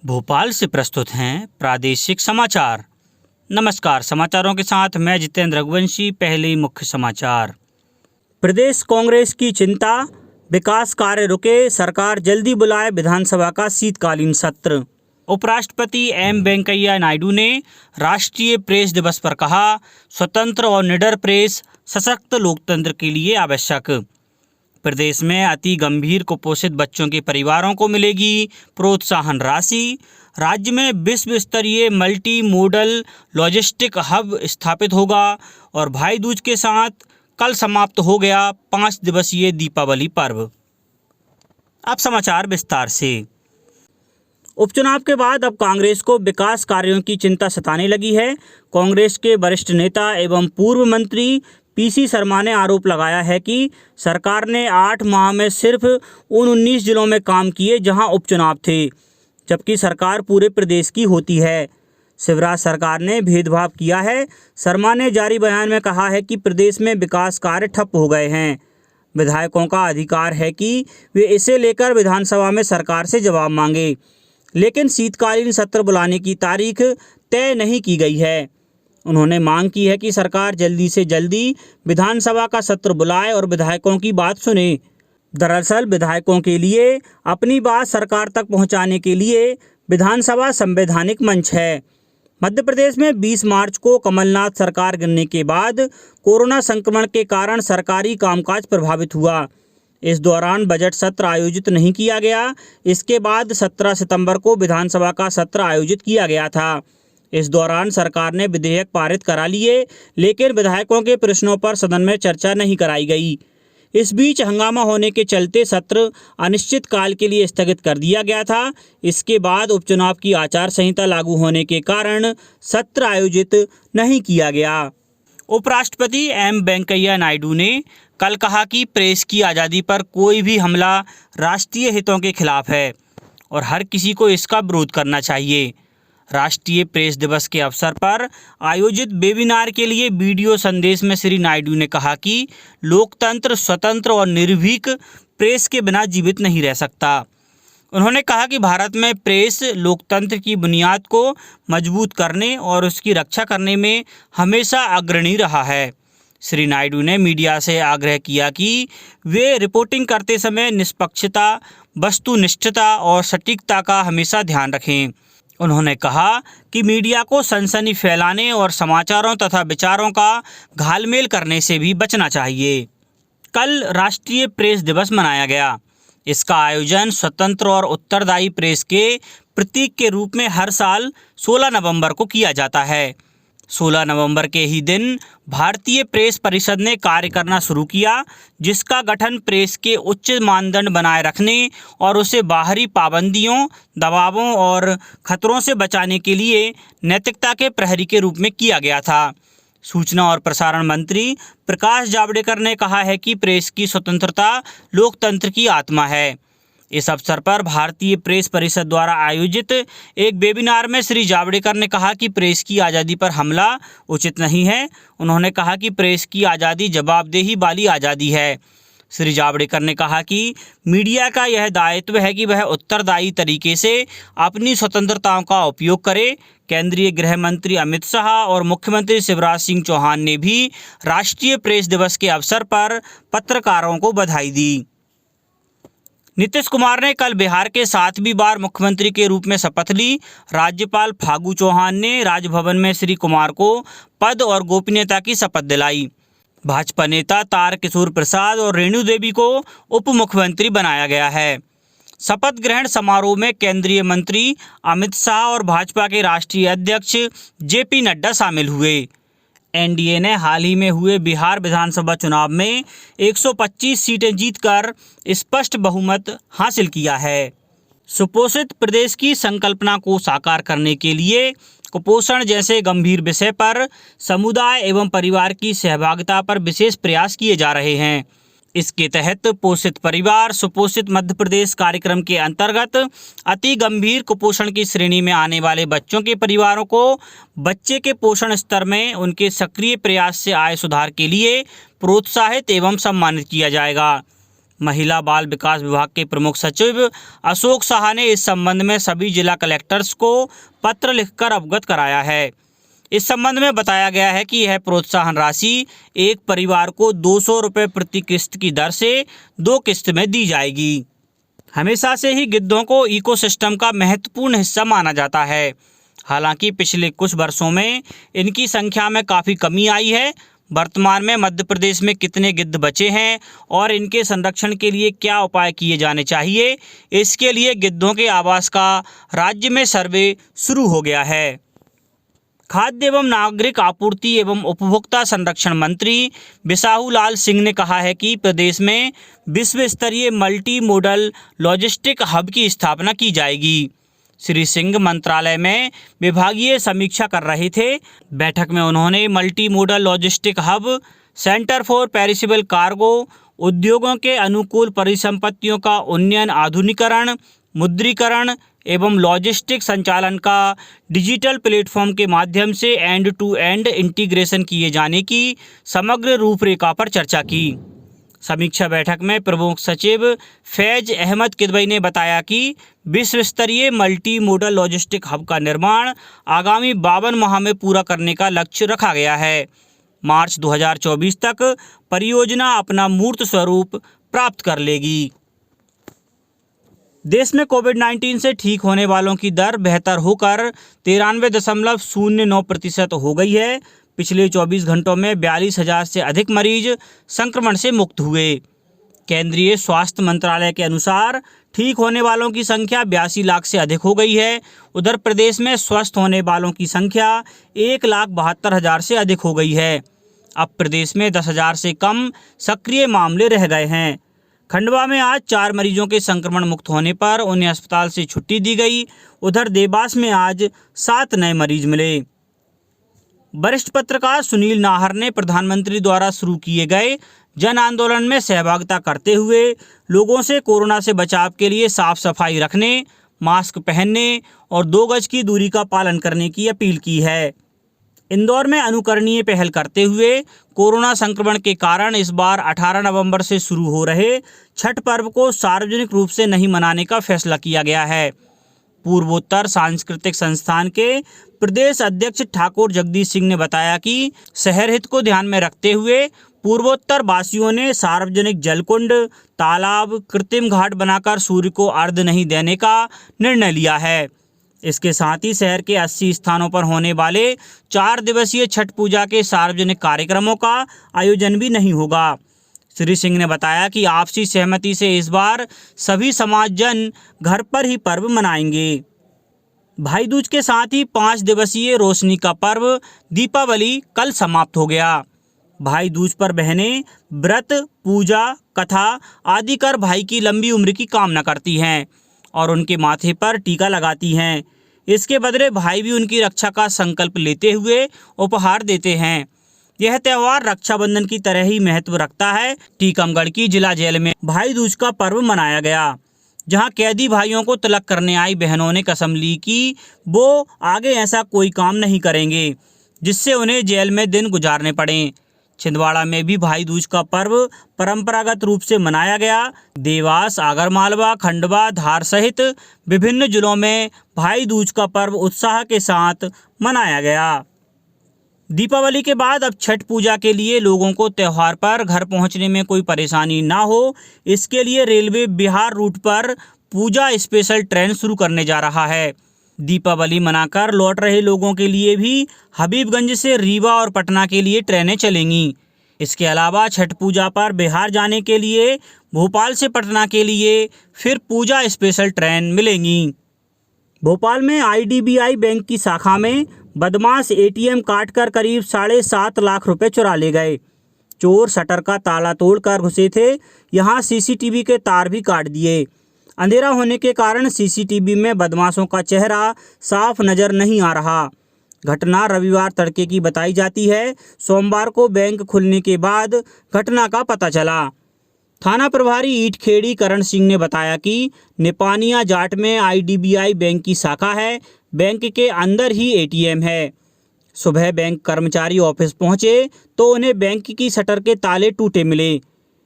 भोपाल से प्रस्तुत हैं प्रादेशिक समाचार। नमस्कार, समाचारों के साथ मैं जितेंद्र रघुवंशी। पहले ही मुख्य समाचार। प्रदेश कांग्रेस की चिंता, विकास कार्य रुके, सरकार जल्दी बुलाए विधानसभा का शीतकालीन सत्र। उपराष्ट्रपति एम वेंकैया नायडू ने राष्ट्रीय प्रेस दिवस पर कहा, स्वतंत्र और निडर प्रेस सशक्त लोकतंत्र के लिए आवश्यक। प्रदेश में अति गंभीर कुपोषित बच्चों के परिवारों को मिलेगी प्रोत्साहन राशि। राज्य में विश्व स्तरीय मल्टी मोडल लॉजिस्टिक हब स्थापित होगा। और भाई दूज के साथ कल समाप्त हो गया 5 दिवसीय दीपावली पर्व। अब समाचार विस्तार से। उपचुनाव के बाद अब कांग्रेस को विकास कार्यों की चिंता सताने लगी है। कांग्रेस के वरिष्ठ नेता एवं पूर्व मंत्री पीसी शर्मा ने आरोप लगाया है कि सरकार ने 8 माह में सिर्फ उन 19 जिलों में काम किए जहां उपचुनाव थे, जबकि सरकार पूरे प्रदेश की होती है। शिवराज सरकार ने भेदभाव किया है। शर्मा ने जारी बयान में कहा है कि प्रदेश में विकास कार्य ठप हो गए हैं। विधायकों का अधिकार है कि वे इसे लेकर विधानसभा में सरकार से जवाब मांगे, लेकिन शीतकालीन सत्र बुलाने की तारीख तय नहीं की गई है। उन्होंने मांग की है कि सरकार जल्दी से जल्दी विधानसभा का सत्र बुलाए और विधायकों की बात सुने। दरअसल विधायकों के लिए अपनी बात सरकार तक पहुंचाने के लिए विधानसभा संवैधानिक मंच है। मध्य प्रदेश में 20 मार्च को कमलनाथ सरकार गिरने के बाद कोरोना संक्रमण के कारण सरकारी कामकाज प्रभावित हुआ। इस दौरान बजट सत्र आयोजित नहीं किया गया। इसके बाद 17 सितंबर को विधानसभा का सत्र आयोजित किया गया था। इस दौरान सरकार ने विधेयक पारित करा लिए, लेकिन विधायकों के प्रश्नों पर सदन में चर्चा नहीं कराई गई। इस बीच हंगामा होने के चलते सत्र अनिश्चित काल के लिए स्थगित कर दिया गया था। इसके बाद उपचुनाव की आचार संहिता लागू होने के कारण सत्र आयोजित नहीं किया गया। उपराष्ट्रपति एम वेंकैया नायडू ने कल कहा कि प्रेस की आज़ादी पर कोई भी हमला राष्ट्रीय हितों के खिलाफ है और हर किसी को इसका विरोध करना चाहिए। राष्ट्रीय प्रेस दिवस के अवसर पर आयोजित वेबिनार के लिए वीडियो संदेश में श्री नायडू ने कहा कि लोकतंत्र स्वतंत्र और निर्भीक प्रेस के बिना जीवित नहीं रह सकता। उन्होंने कहा कि भारत में प्रेस लोकतंत्र की बुनियाद को मजबूत करने और उसकी रक्षा करने में हमेशा अग्रणी रहा है। श्री नायडू ने मीडिया से आग्रह किया कि वे रिपोर्टिंग करते समय निष्पक्षता, वस्तुनिष्ठता और सटीकता का हमेशा ध्यान रखें। उन्होंने कहा कि मीडिया को सनसनी फैलाने और समाचारों तथा विचारों का घालमेल करने से भी बचना चाहिए। कल राष्ट्रीय प्रेस दिवस मनाया गया। इसका आयोजन स्वतंत्र और उत्तरदायी प्रेस के प्रतीक के रूप में हर साल 16 नवंबर को किया जाता है। 16 नवंबर के ही दिन भारतीय प्रेस परिषद ने कार्य करना शुरू किया, जिसका गठन प्रेस के उच्च मानदंड बनाए रखने और उसे बाहरी पाबंदियों, दबावों और खतरों से बचाने के लिए नैतिकता के प्रहरी के रूप में किया गया था। सूचना और प्रसारण मंत्री प्रकाश जावड़ेकर ने कहा है कि प्रेस की स्वतंत्रता लोकतंत्र की आत्मा है। इस अवसर पर भारतीय प्रेस परिषद द्वारा आयोजित एक वेबिनार में श्री जावड़ेकर ने कहा कि प्रेस की आज़ादी पर हमला उचित नहीं है। उन्होंने कहा कि प्रेस की आज़ादी जवाबदेही वाली आज़ादी है। श्री जावड़ेकर ने कहा कि मीडिया का यह दायित्व है कि वह उत्तरदायी तरीके से अपनी स्वतंत्रताओं का उपयोग करे। केंद्रीय गृह मंत्री अमित शाह और मुख्यमंत्री शिवराज सिंह चौहान ने भी राष्ट्रीय प्रेस दिवस के अवसर पर पत्रकारों को बधाई दी। नीतीश कुमार ने कल बिहार के 7वीं बार मुख्यमंत्री के रूप में शपथ ली। राज्यपाल फागू चौहान ने राजभवन में श्री कुमार को पद और गोपनीयता की शपथ दिलाई। भाजपा नेता तारकिशोर प्रसाद और रेणु देवी को उप मुख्यमंत्री बनाया गया है। शपथ ग्रहण समारोह में केंद्रीय मंत्री अमित शाह और भाजपा के राष्ट्रीय अध्यक्ष जेपी नड्डा शामिल हुए। एनडीए ने हाल ही में हुए बिहार विधानसभा चुनाव में 125 सीटें जीतकर स्पष्ट बहुमत हासिल किया है। सुपोषित प्रदेश की संकल्पना को साकार करने के लिए कुपोषण जैसे गंभीर विषय पर समुदाय एवं परिवार की सहभागिता पर विशेष प्रयास किए जा रहे हैं। इसके तहत पोषित परिवार सुपोषित मध्य प्रदेश कार्यक्रम के अंतर्गत अति गंभीर कुपोषण की श्रेणी में आने वाले बच्चों के परिवारों को बच्चे के पोषण स्तर में उनके सक्रिय प्रयास से आय सुधार के लिए प्रोत्साहित एवं सम्मानित किया जाएगा। महिला बाल विकास विभाग के प्रमुख सचिव अशोक साहा ने इस संबंध में सभी जिला कलेक्टर्स को पत्र लिखकर अवगत कराया है। इस संबंध में बताया गया है कि यह प्रोत्साहन राशि एक परिवार को 200 रुपये प्रति किस्त की दर से 2 किस्त में दी जाएगी। हमेशा से ही गिद्धों को इकोसिस्टम का महत्वपूर्ण हिस्सा माना जाता है। हालांकि पिछले कुछ वर्षों में इनकी संख्या में काफ़ी कमी आई है। वर्तमान में मध्य प्रदेश में कितने गिद्ध बचे हैं और इनके संरक्षण के लिए क्या उपाय किए जाने चाहिए, इसके लिए गिद्धों के आवास का राज्य में सर्वे शुरू हो गया है। खाद्य एवं नागरिक आपूर्ति एवं उपभोक्ता संरक्षण मंत्री बिसाहू लाल सिंह ने कहा है कि प्रदेश में विश्व स्तरीय मल्टी मोडल लॉजिस्टिक हब की स्थापना की जाएगी। श्री सिंह मंत्रालय में विभागीय समीक्षा कर रहे थे। बैठक में उन्होंने multi modal logistic hub, centre for perishable cargo, उद्योगों के अनुकूल परिसंपत्तियों का उन्नयन, आधुनिकीकरण, मुद्रीकरण एवं लॉजिस्टिक संचालन का डिजिटल प्लेटफॉर्म के माध्यम से एंड टू एंड इंटीग्रेशन किए जाने की समग्र रूपरेखा पर चर्चा की। समीक्षा बैठक में प्रमुख सचिव फैज अहमद किदवई ने बताया कि विश्व स्तरीय मल्टी मोडल लॉजिस्टिक हब का निर्माण आगामी 52 माह में पूरा करने का लक्ष्य रखा गया है। मार्च 2024 तक परियोजना अपना मूर्त स्वरूप प्राप्त कर लेगी। देश में कोविड-19 से ठीक होने वालों की दर बेहतर होकर 93.09% हो गई है। पिछले 24 घंटों में 42,000 से अधिक मरीज संक्रमण से मुक्त हुए। केंद्रीय स्वास्थ्य मंत्रालय के अनुसार ठीक होने वालों की संख्या 82 लाख से अधिक हो गई है। उधर प्रदेश में स्वस्थ होने वालों की संख्या 1,72,000 से अधिक हो गई है। अब प्रदेश में 10,000 से कम सक्रिय मामले रह गए हैं। खंडवा में आज 4 मरीजों के संक्रमण मुक्त होने पर उन्हें अस्पताल से छुट्टी दी गई। उधर देवास में आज 7 नए मरीज मिले। वरिष्ठ पत्रकार सुनील नाहर ने प्रधानमंत्री द्वारा शुरू किए गए जन आंदोलन में सहभागिता करते हुए लोगों से कोरोना से बचाव के लिए साफ सफाई रखने, मास्क पहनने और 2 गज की दूरी का पालन करने की अपील की है। इंदौर में अनुकरणीय पहल करते हुए कोरोना संक्रमण के कारण इस बार 18 नवंबर से शुरू हो रहे छठ पर्व को सार्वजनिक रूप से नहीं मनाने का फैसला किया गया है। पूर्वोत्तर सांस्कृतिक संस्थान के प्रदेश अध्यक्ष ठाकुर जगदीश सिंह ने बताया कि शहर हित को ध्यान में रखते हुए पूर्वोत्तर वासियों ने सार्वजनिक जलकुंड, तालाब, कृत्रिम घाट बनाकर सूर्य को अर्घ्य नहीं देने का निर्णय लिया है। इसके साथ ही शहर के 80 स्थानों पर होने वाले 4 दिवसीय छठ पूजा के सार्वजनिक कार्यक्रमों का आयोजन भी नहीं होगा। श्री सिंह ने बताया कि आपसी सहमति से इस बार सभी समाजजन घर पर ही पर्व मनाएंगे। भाई दूज के साथ ही 5 दिवसीय रोशनी का पर्व दीपावली कल समाप्त हो गया। भाई दूज पर बहनें व्रत, पूजा, कथा आदि कर भाई की लंबी उम्र की कामना करती हैं और उनके माथे पर टीका लगाती हैं। इसके बदले भाई भी उनकी रक्षा का संकल्प लेते हुए उपहार देते हैं। यह त्यौहार रक्षाबंधन की तरह ही महत्व रखता है। टीकमगढ़ की जिला जेल में भाई दूज का पर्व मनाया गया, जहां कैदी भाइयों को तिलक करने आई बहनों ने कसम ली कि वो आगे ऐसा कोई काम नहीं करेंगे जिससे उन्हें जेल में दिन गुजारने पड़े। छिंदवाड़ा में भी भाई दूज का पर्व परंपरागत रूप से मनाया गया। देवास, आगरमालवा, खंडवा, धार सहित विभिन्न जिलों में भाई दूज का पर्व उत्साह के साथ मनाया गया। दीपावली के बाद अब छठ पूजा के लिए लोगों को त्यौहार पर घर पहुंचने में कोई परेशानी ना हो, इसके लिए रेलवे बिहार रूट पर पूजा स्पेशल ट्रेन शुरू करने जा रहा है। दीपावली मनाकर लौट रहे लोगों के लिए भी हबीबगंज से रीवा और पटना के लिए ट्रेनें चलेंगी। इसके अलावा छठ पूजा पर बिहार जाने के लिए भोपाल से पटना के लिए फिर पूजा स्पेशल ट्रेन मिलेंगी। भोपाल में IDBI बैंक की शाखा में बदमाश ATM काटकर करीब 7.5 लाख रुपए चुरा ले गए। चोर शटर का ताला तोड़कर घुसे थे। यहां CCTV के तार भी काट दिए। अंधेरा होने के कारण CCTV में बदमाशों का चेहरा साफ नजर नहीं आ रहा। घटना रविवार तड़के की बताई जाती है। सोमवार को बैंक खुलने के बाद घटना का पता चला। थाना प्रभारी ईटखेड़ी करण सिंह ने बताया कि निपानिया जाट में IDBI बैंक की शाखा है। बैंक के अंदर ही ATM है। सुबह बैंक कर्मचारी ऑफिस पहुंचे तो उन्हें बैंक की शटर के ताले टूटे मिले।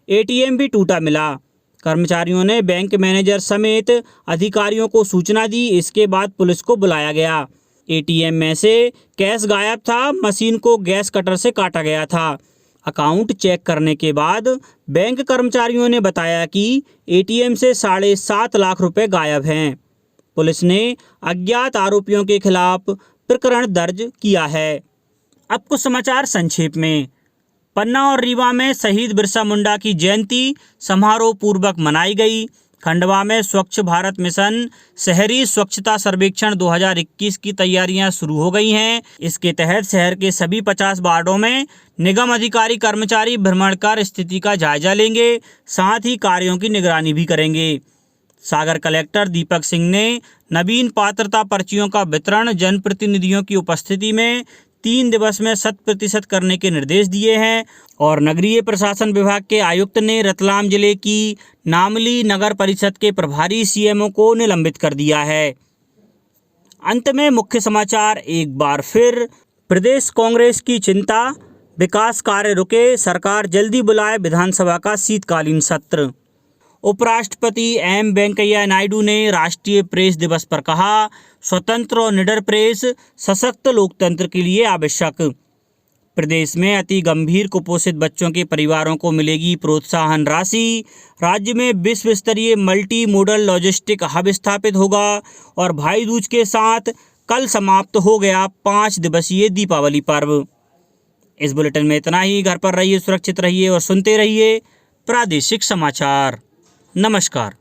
ATM भी टूटा मिला। कर्मचारियों ने बैंक मैनेजर समेत अधिकारियों को सूचना दी। इसके बाद पुलिस को बुलाया गया। एटीएम में से कैश गायब था, मशीन को गैस कटर से काटा गया था। अकाउंट चेक करने के बाद बैंक कर्मचारियों ने बताया कि एटीएम से 7.5 लाख रुपए गायब हैं। पुलिस ने अज्ञात आरोपियों के खिलाफ प्रकरण दर्ज किया है। अब कुछ समाचार संक्षेप में। पन्ना और रीवा में शहीद बिरसा मुंडा की जयंती समारोह पूर्वक मनाई गई। खंडवा में स्वच्छ भारत मिशन शहरी स्वच्छता सर्वेक्षण 2021 की तैयारियां शुरू हो गई हैं। इसके तहत शहर के सभी 50 वार्डों में निगम अधिकारी कर्मचारी भ्रमण कर स्थिति का जायजा लेंगे, साथ ही कार्यों की निगरानी भी करेंगे। सागर कलेक्टर दीपक सिंह ने नवीन पात्रता पर्चियों का वितरण जनप्रतिनिधियों की उपस्थिति में 3 दिवस में 100% करने के निर्देश दिए हैं और नगरीय प्रशासन विभाग के आयुक्त ने रतलाम जिले की नामली नगर परिषद के प्रभारी सीएमओ को निलंबित कर दिया है। अंत में मुख्य समाचार एक बार फिर। प्रदेश कांग्रेस की चिंता, विकास कार्य रुके, सरकार जल्दी बुलाए विधानसभा का शीतकालीन सत्र। उपराष्ट्रपति एम वेंकैया नायडू ने राष्ट्रीय प्रेस दिवस पर कहा, स्वतंत्र और निडर प्रेस सशक्त लोकतंत्र के लिए आवश्यक। प्रदेश में अति गंभीर कुपोषित बच्चों के परिवारों को मिलेगी प्रोत्साहन राशि। राज्य में विश्व स्तरीय मल्टी मोडल लॉजिस्टिक हब स्थापित होगा और भाई दूज के साथ कल समाप्त हो गया 5 दिवसीय दीपावली पर्व। इस बुलेटिन में इतना ही। घर पर रहिए, सुरक्षित रहिए और सुनते रहिए प्रादेशिक समाचार। नमस्कार।